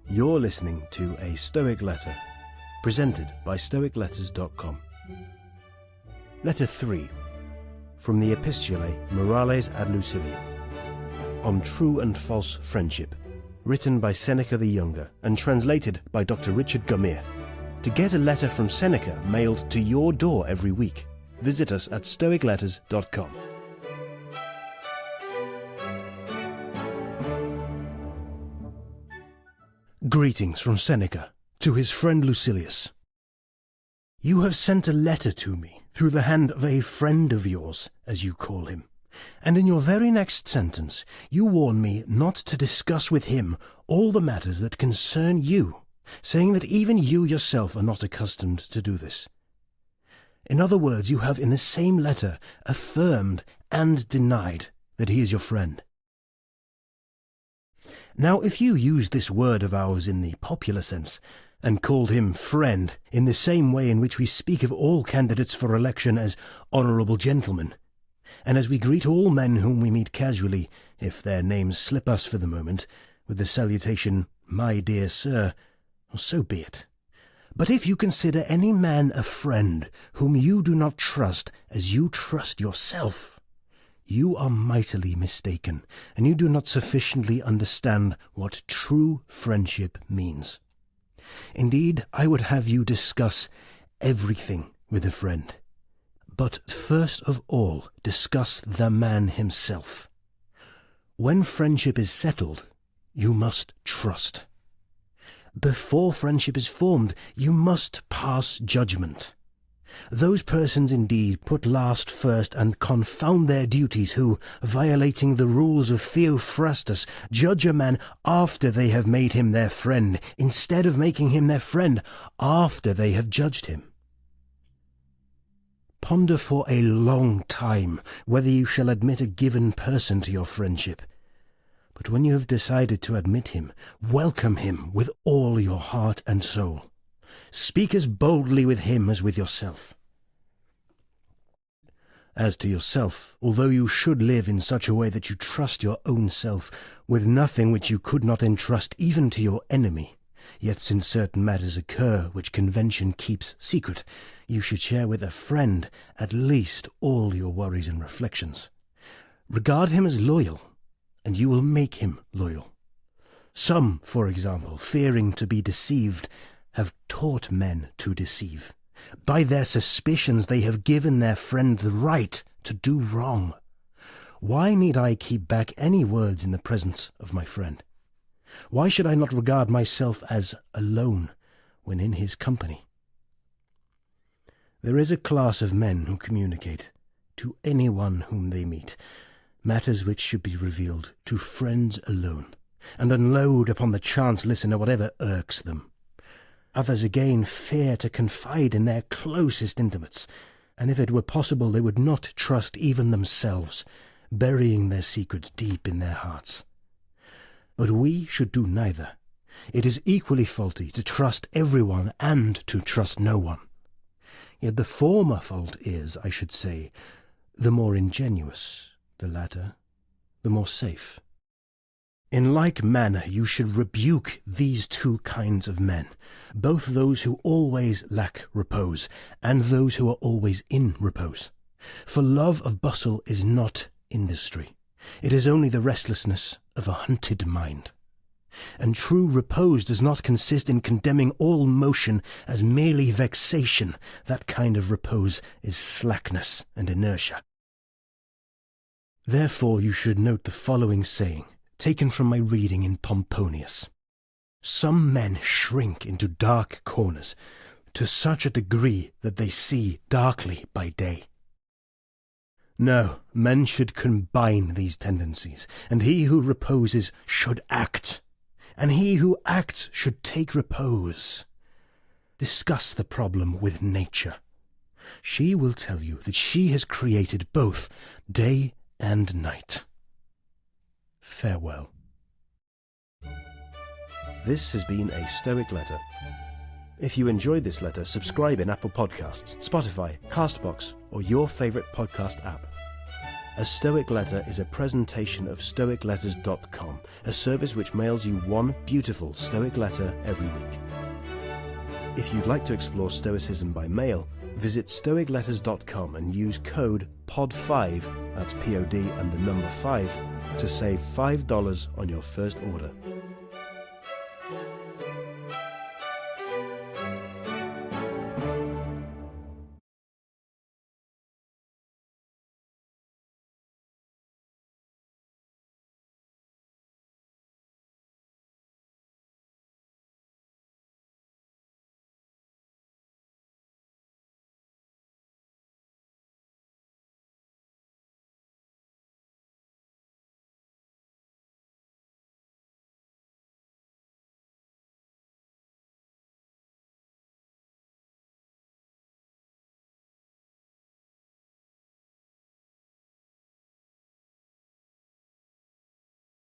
You're listening to a Stoic Letter, presented by stoicletters.com. Letter 3, from the epistulae Morales ad Lucilium, on true and false friendship, written by Seneca the Younger and translated by Dr. Richard Gumere. To get a letter from Seneca mailed to your door every week, visit us at stoicletters.com. Greetings from Seneca to his friend Lucilius. You have sent a letter to me through the hand of a friend of yours, as you call him, and in your very next sentence you warn me not to discuss with him all the matters that concern you, saying that even you yourself are not accustomed to do this. In other words, you have in the same letter affirmed and denied that he is your friend. Now, if you used this word of ours in the popular sense, and called him friend in the same way in which we speak of all candidates for election as honourable gentlemen, and as we greet all men whom we meet casually, if their names slip us for the moment, with the salutation, my dear sir, so be it. But if you consider any man a friend whom you do not trust as you trust yourself, you are mightily mistaken, and you do not sufficiently understand what true friendship means. Indeed, I would have you discuss everything with a friend. But first of all, discuss the man himself. When friendship is settled, you must trust. Before friendship is formed, you must pass judgment. Those persons indeed put last first and confound their duties who, violating the rules of Theophrastus, judge a man after they have made him their friend, instead of making him their friend after they have judged him. Ponder for a long time whether you shall admit a given person to your friendship. But when you have decided to admit him, welcome him with all your heart and soul. Speak as boldly with him as with yourself. As to yourself, although you should live in such a way that you trust your own self with nothing which you could not entrust even to your enemy, yet since certain matters occur which convention keeps secret, you should share with a friend at least all your worries and reflections. Regard him as loyal, and you will make him loyal. Some, for example, fearing to be deceived, have taught men to deceive. By their suspicions they have given their friend the right to do wrong. Why need I keep back any words in the presence of my friend? Why should I not regard myself as alone when in his company? There is a class of men who communicate, to anyone whom they meet, matters which should be revealed to friends alone, and unload upon the chance listener whatever irks them. Others again fear to confide in their closest intimates, and if it were possible they would not trust even themselves, burying their secrets deep in their hearts. But we should do neither. It is equally faulty to trust everyone and to trust no one. Yet the former fault is, I should say, the more ingenuous, the latter, the more safe. In like manner you should rebuke these two kinds of men, both those who always lack repose, and those who are always in repose. For love of bustle is not industry. It is only the restlessness of a hunted mind. And true repose does not consist in condemning all motion as merely vexation. That kind of repose is slackness and inertia. Therefore you should note the following saying, taken from my reading in Pomponius. Some men shrink into dark corners to such a degree that they see darkly by day. No, men should combine these tendencies, and he who reposes should act, and he who acts should take repose. Discuss the problem with nature. She will tell you that she has created both day and night. Farewell. This has been a Stoic Letter. If you enjoyed this letter, subscribe in Apple Podcasts, Spotify, Castbox, or your favourite podcast app. A Stoic Letter is a presentation of stoicletters.com, a service which mails you one beautiful Stoic letter every week. If you'd like to explore Stoicism by mail, visit stoicletters.com and use code POD5, that's POD and the number 5, to save $5 on your first order.